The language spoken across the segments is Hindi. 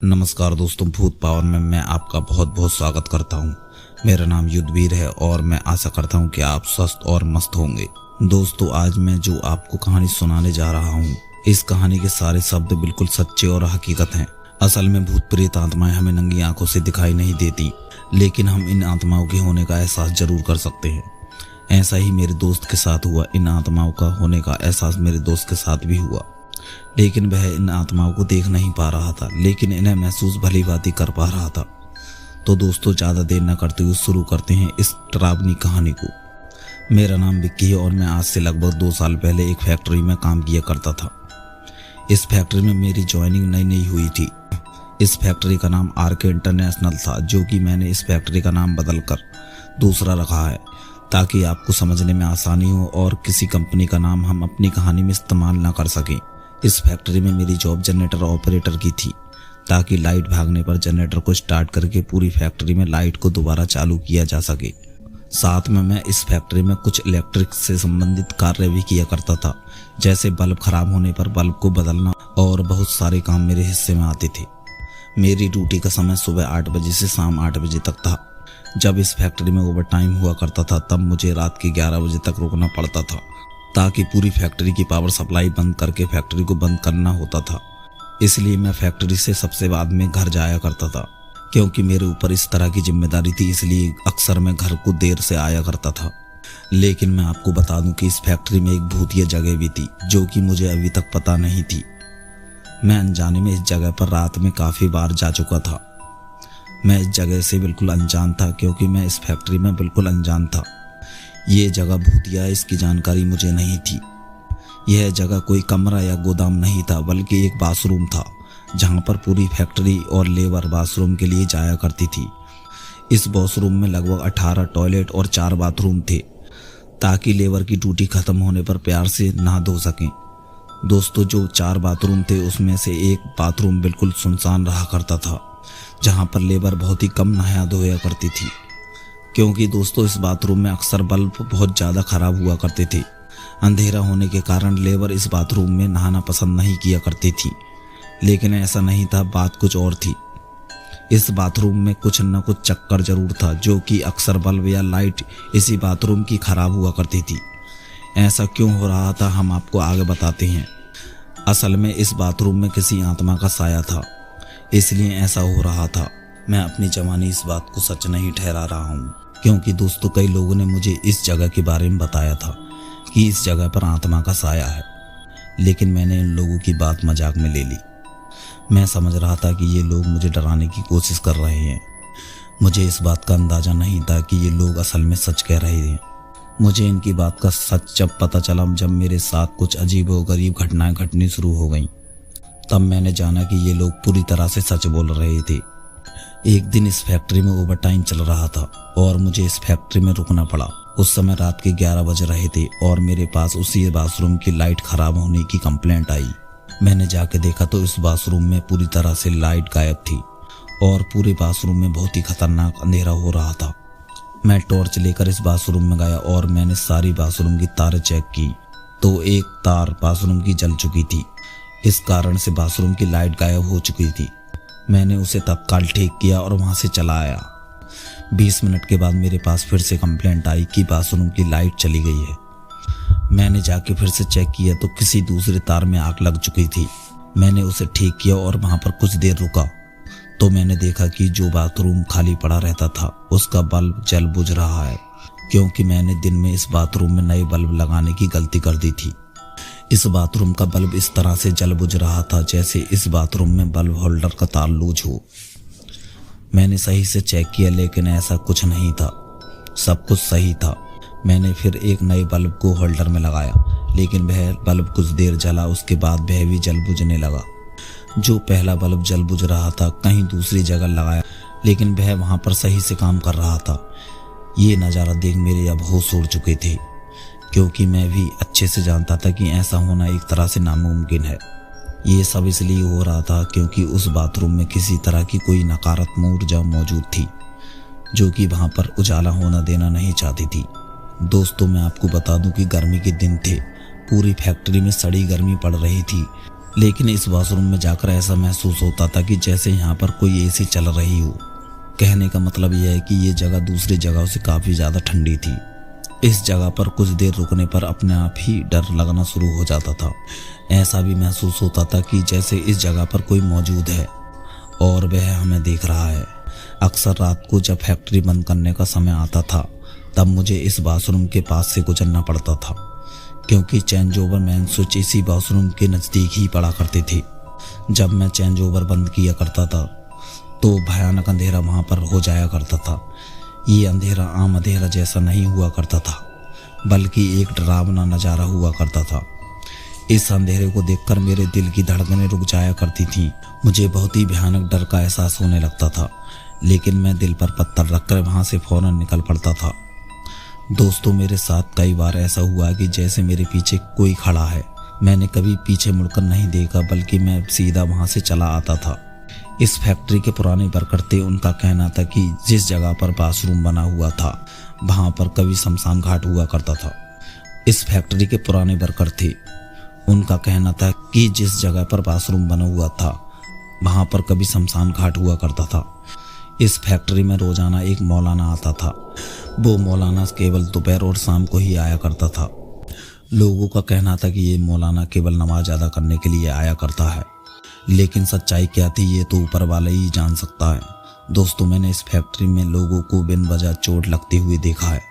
नमस्कार दोस्तों, भूत पावर में मैं आपका बहुत बहुत स्वागत करता हूं। मेरा नाम युद्धवीर है और मैं आशा करता हूं कि आप स्वस्थ और मस्त होंगे। दोस्तों, आज मैं जो आपको कहानी सुनाने जा रहा हूं, इस कहानी के सारे शब्द बिल्कुल सच्चे और हकीकत हैं। असल में भूत प्रेत आत्माएं हमें नंगी आंखों से दिखाई नहीं देती, लेकिन हम इन आत्माओं के होने का एहसास जरूर कर सकते हैं। ऐसा ही मेरे दोस्त के साथ हुआ। इन आत्माओं का होने का एहसास मेरे दोस्त के साथ भी हुआ, लेकिन वह इन आत्माओं को देख नहीं पा रहा था, लेकिन इन्हें महसूस भली भांति कर पा रहा था। तो दोस्तों, ज़्यादा देर न करते हुए शुरू करते हैं इस डरावनी कहानी को। मेरा नाम विक्की है और मैं आज से लगभग 2 साल पहले एक फैक्ट्री में काम किया करता था। इस फैक्ट्री में मेरी ज्वाइनिंग नई नई हुई थी। इस फैक्ट्री का नाम आरके इंटरनेशनल था, जो कि मैंने इस फैक्ट्री का नाम बदल कर दूसरा रखा है, ताकि आपको समझने में आसानी हो और किसी कंपनी का नाम हम अपनी कहानी में इस्तेमाल न कर सकें। इस फैक्ट्री में मेरी जॉब जनरेटर ऑपरेटर की थी, ताकि लाइट भागने पर जनरेटर को स्टार्ट करके पूरी फैक्ट्री में लाइट को दोबारा चालू किया जा सके। साथ में मैं इस फैक्ट्री में कुछ इलेक्ट्रिक से संबंधित कार्य भी किया करता था, जैसे बल्ब खराब होने पर बल्ब को बदलना, और बहुत सारे काम मेरे हिस्से में आते थे। मेरी ड्यूटी का समय सुबह 8 बजे से शाम 8 बजे तक था। जब इस फैक्ट्री में ओवर टाइम हुआ करता था, तब मुझे रात के 11 बजे तक रुकना पड़ता था, ताकि पूरी फैक्ट्री की पावर सप्लाई बंद करके फैक्ट्री को बंद करना होता था। इसलिए मैं फैक्ट्री से सबसे बाद में घर जाया करता था, क्योंकि मेरे ऊपर इस तरह की जिम्मेदारी थी। इसलिए अक्सर मैं घर को देर से आया करता था। लेकिन मैं आपको बता दूं कि इस फैक्ट्री में एक भूतिया जगह भी थी, जो कि मुझे अभी तक पता नहीं थी। मैं अनजाने में इस जगह पर रात में काफ़ी बार जा चुका था। मैं इस जगह से बिल्कुल अनजान था, क्योंकि मैं इस फैक्ट्री में बिल्कुल अनजान था। ये जगह भूतिया है, इसकी जानकारी मुझे नहीं थी। यह जगह कोई कमरा या गोदाम नहीं था, बल्कि एक बाथरूम था, जहां पर पूरी फैक्ट्री और लेबर बाथरूम के लिए जाया करती थी। इस बाथरूम में लगभग 18 टॉयलेट और 4 बाथरूम थे, ताकि लेबर की ड्यूटी खत्म होने पर प्यार से नहा धो सकें। दोस्तों, जो 4 बाथरूम थे, उसमें से एक बाथरूम बिल्कुल सुनसान रहा करता था, जहां पर लेबर बहुत ही कम नहाया धोया करती थी, क्योंकि दोस्तों इस बाथरूम में अक्सर बल्ब बहुत ज़्यादा खराब हुआ करते थे। अंधेरा होने के कारण लेबर इस बाथरूम में नहाना पसंद नहीं किया करती थी। लेकिन ऐसा नहीं था, बात कुछ और थी। इस बाथरूम में कुछ न कुछ चक्कर जरूर था, जो कि अक्सर बल्ब या लाइट इसी बाथरूम की खराब हुआ करती थी। ऐसा क्यों हो रहा था, हम आपको आगे बताते हैं। असल में इस बाथरूम में किसी आत्मा का साया था, इसलिए ऐसा हो रहा था। मैं अपनी जवानी इस बात को सच नहीं ठहरा रहा हूँ, क्योंकि दोस्तों कई लोगों ने मुझे इस जगह के बारे में बताया था कि इस जगह पर आत्मा का साया है, लेकिन मैंने इन लोगों की बात मजाक में ले ली। मैं समझ रहा था कि ये लोग मुझे डराने की कोशिश कर रहे हैं। मुझे इस बात का अंदाज़ा नहीं था कि ये लोग असल में सच कह रहे हैं। मुझे इनकी बात का सच जब पता चला, जब मेरे साथ कुछ अजीबोगरीब घटनाएं घटनी शुरू हो गईं, तब मैंने जाना कि ये लोग पूरी तरह से सच बोल रहे थे। एक दिन इस फैक्ट्री में ओवर टाइम चल रहा था और मुझे इस फैक्ट्री में रुकना पड़ा। उस समय रात के 11 बज रहे थे और मेरे पास उसी बाथरूम की लाइट खराब होने की कंप्लेंट आई। मैंने जाके देखा तो इस बाथरूम में पूरी तरह से लाइट गायब थी और पूरे बाथरूम में बहुत ही खतरनाक अंधेरा हो रहा था। मैं टॉर्च लेकर इस बाथरूम में गया और मैंने सारी बाथरूम की तारें चेक की, तो एक तार बाथरूम की जल चुकी थी। इस कारण से बाथरूम की लाइट गायब हो चुकी थी। मैंने उसे तत्काल ठीक किया और वहां से चला आया। 20 मिनट के बाद मेरे पास फिर से कंप्लेंट आई कि बाथरूम की लाइट चली गई है। मैंने जाके फिर से चेक किया तो किसी दूसरे तार में आग लग चुकी थी। मैंने उसे ठीक किया और वहां पर कुछ देर रुका, तो मैंने देखा कि जो बाथरूम खाली पड़ा रहता था, उसका बल्ब जल बुझ रहा है, क्योंकि मैंने दिन में इस बाथरूम में नए बल्ब लगाने की गलती कर दी थी। इस बाथरूम का बल्ब इस तरह से जल बुझ रहा था जैसे इस बाथरूम में बल्ब होल्डर का तार लूज हो। मैंने सही से चेक किया, लेकिन ऐसा कुछ नहीं था, सब कुछ सही था। मैंने फिर एक नए बल्ब को होल्डर में लगाया, लेकिन वह बल्ब कुछ देर जला, उसके बाद वह भी जल बुझने लगा। जो पहला बल्ब जल बुझ रहा था, कहीं दूसरी जगह लगाया, लेकिन वह वहां पर सही से काम कर रहा था। ये नज़ारा देख मेरे अब होश उड़ चुके थे, क्योंकि मैं भी अच्छे से जानता था कि ऐसा होना एक तरह से नामुमकिन है। ये सब इसलिए हो रहा था क्योंकि उस बाथरूम में किसी तरह की कोई नकारात्मक ऊर्जा मौजूद थी, जो कि वहां पर उजाला होना देना नहीं चाहती थी। दोस्तों, मैं आपको बता दूं कि गर्मी के दिन थे, पूरी फैक्ट्री में सड़ी गर्मी पड़ रही थी। लेकिन इस वॉशरूम में जाकर ऐसा महसूस होता था कि जैसे यहाँ पर कोई एसी चल रही हो। कहने का मतलब यह है कि ये जगह दूसरी जगहों से काफ़ी ज़्यादा ठंडी थी। इस जगह पर कुछ देर रुकने पर अपने आप ही डर लगना शुरू हो जाता था। ऐसा भी महसूस होता था कि जैसे इस जगह पर कोई मौजूद है और वह हमें देख रहा है। अक्सर रात को जब फैक्ट्री बंद करने का समय आता था तब मुझे इस बाथरूम के पास से गुजरना पड़ता था, क्योंकि चेंज ओवर मैन स्विच इसी बाथरूम के नज़दीक ही पड़ा करती थी। जब मैं चेंज ओवर बंद किया करता था तो भयानक अंधेरा वहाँ पर हो जाया करता था। ये अंधेरा आम अंधेरा जैसा नहीं हुआ करता था, बल्कि एक डरावना नज़ारा हुआ करता था। इस अंधेरे को देखकर मेरे दिल की धड़कनें रुक जाया करती थीं। मुझे बहुत ही भयानक डर का एहसास होने लगता था, लेकिन मैं दिल पर पत्थर रखकर वहाँ से फौरन निकल पड़ता था। दोस्तों, मेरे साथ कई बार ऐसा हुआ कि जैसे मेरे पीछे कोई खड़ा है। मैंने कभी पीछे मुड़कर नहीं देखा, बल्कि मैं सीधा वहाँ से चला आता था। इस फैक्ट्री के पुराने वर्कर थे। उनका कहना था कि जिस जगह पर बाथरूम बना हुआ था वहाँ पर कभी शमशान घाट हुआ करता था। इस फैक्ट्री के पुराने वर्कर थे। उनका कहना था कि जिस जगह पर बाथरूम बना हुआ था वहाँ पर कभी शमशान घाट हुआ करता था। इस फैक्ट्री में रोजाना एक मौलाना आता था। वो मौलाना केवल दोपहर और शाम को ही आया करता था। लोगों का कहना था कि ये मौलाना केवल नमाज अदा करने के लिए आया करता है, लेकिन सच्चाई क्या थी ये तो ऊपर वाला ही जान सकता है। दोस्तों, मैंने इस फैक्ट्री में लोगों को बिन वजह चोट लगते हुए देखा है।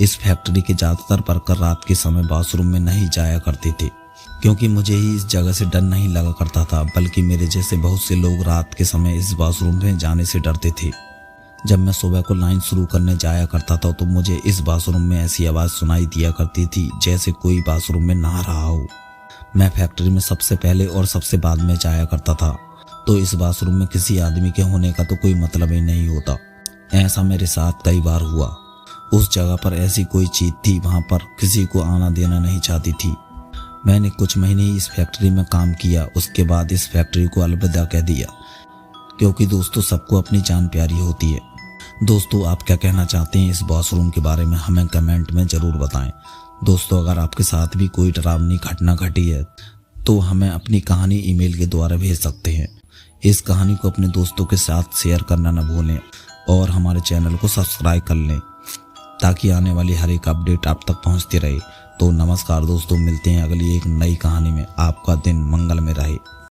इस फैक्ट्री के ज़्यादातर वर्कर रात के समय बाथरूम में नहीं जाया करते थे, क्योंकि मुझे ही इस जगह से डर नहीं लगा करता था, बल्कि मेरे जैसे बहुत से लोग रात के समय इस बाथरूम में जाने से डरते थे। जब मैं सुबह को लाइन शुरू करने जाया करता था तो मुझे इस बाथरूम में ऐसी आवाज़ सुनाई दिया करती थी जैसे कोई बाथरूम में नहा रहा हो। मैं फैक्ट्री में सबसे पहले और सबसे बाद में जाया करता था, तो इस बाथरूम में किसी आदमी के होने का तो कोई मतलब ही नहीं होता। ऐसा मेरे साथ कई बार हुआ। उस जगह पर ऐसी कोई चीज़ थी, वहाँ पर किसी को आना देना नहीं चाहती थी। मैंने कुछ महीने ही इस फैक्ट्री में काम किया। उसके बाद इस फैक्ट्री को अलविदा कह दिया, क्योंकि दोस्तों सबको अपनी जान प्यारी होती है। दोस्तों, आप क्या कहना चाहते हैं इस बाथरूम के बारे में, हमें कमेंट में ज़रूर बताएं। दोस्तों, अगर आपके साथ भी कोई डरावनी घटना घटी है तो हमें अपनी कहानी ईमेल के द्वारा भेज सकते हैं। इस कहानी को अपने दोस्तों के साथ शेयर करना न भूलें और हमारे चैनल को सब्सक्राइब कर लें, ताकि आने वाली हर एक अपडेट आप तक पहुंचती रहे। तो नमस्कार दोस्तों, मिलते हैं अगली एक नई कहानी में। आपका दिन मंगल में रहे।